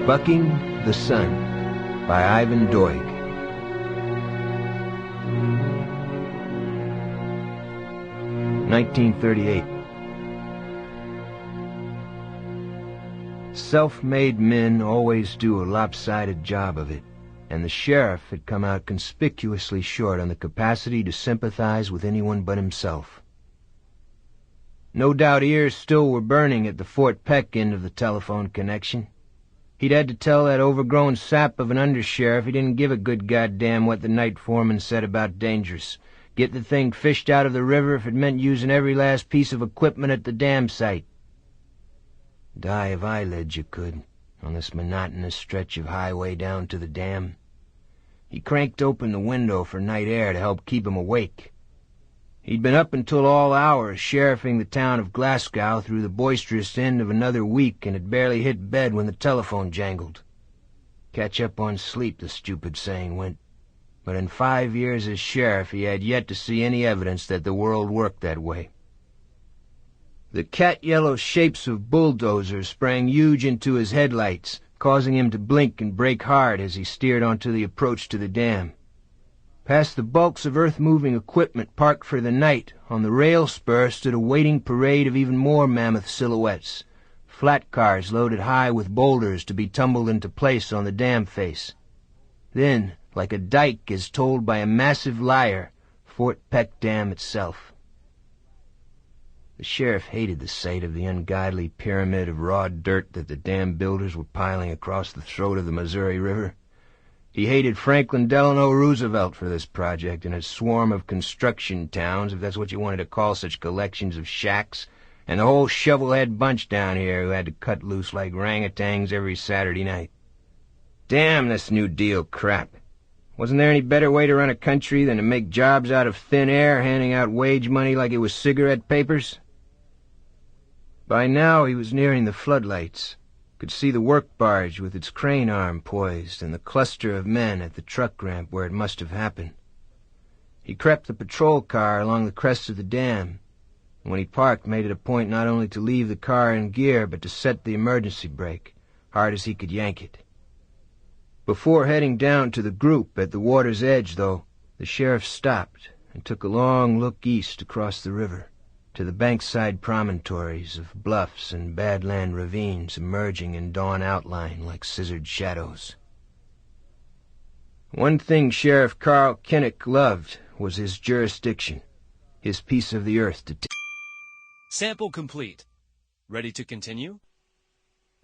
Bucking the Sun by Ivan Doig. (1938). Self-made men always do a lopsided job of it, and the sheriff had come out conspicuously short on the capacity to sympathize with anyone but himself. No doubt ears still were burning at the Fort Peck end of the telephone connection. He'd had to tell that overgrown sap of an undersheriff he didn't give a good goddamn what the night foreman said about dangerous. Get the thing fished out of the river if it meant using every last piece of equipment at the dam site. Die of eyelids you could, on this monotonous stretch of highway down to the dam. He cranked open the window for night air to help keep him awake. He'd been up until all hours sheriffing the town of Glasgow through the boisterous end of another week and had barely hit bed when the telephone jangled. Catch up on sleep, the stupid saying went. But in 5 years as sheriff he had yet to see any evidence that the world worked that way. The cat-yellow shapes of bulldozers sprang huge into his headlights, causing him to blink and brake hard as he steered onto the approach to the dam. Past the bulks of earth-moving equipment parked for the night, on the rail spur stood a waiting parade of even more mammoth silhouettes, flat cars loaded high with boulders to be tumbled into place on the dam face. Then, like a dike is told by a massive lyre, Fort Peck Dam itself. The sheriff hated the sight of the ungodly pyramid of raw dirt that the dam builders were piling across the throat of the Missouri River. He hated Franklin Delano Roosevelt for this project and his swarm of construction towns, if that's what you wanted to call such collections of shacks, and the whole shovelhead bunch down here who had to cut loose like orangutans every Saturday night. Damn this New Deal crap. Wasn't there any better way to run a country than to make jobs out of thin air, handing out wage money like it was cigarette papers? By now he was nearing the floodlights. Could see the work barge with its crane arm poised and the cluster of men at the truck ramp where it must have happened. He crept the patrol car along the crest of the dam, and when he parked made it a point not only to leave the car in gear but to set the emergency brake, hard as he could yank it. Before heading down to the group at the water's edge, though, the sheriff stopped and took a long look east across the river, to the bankside promontories of bluffs and badland ravines emerging in dawn outline like scissored shadows. One thing Sheriff Carl Kinnick loved was his jurisdiction, his piece of the earth to take. Sample complete. Ready to continue?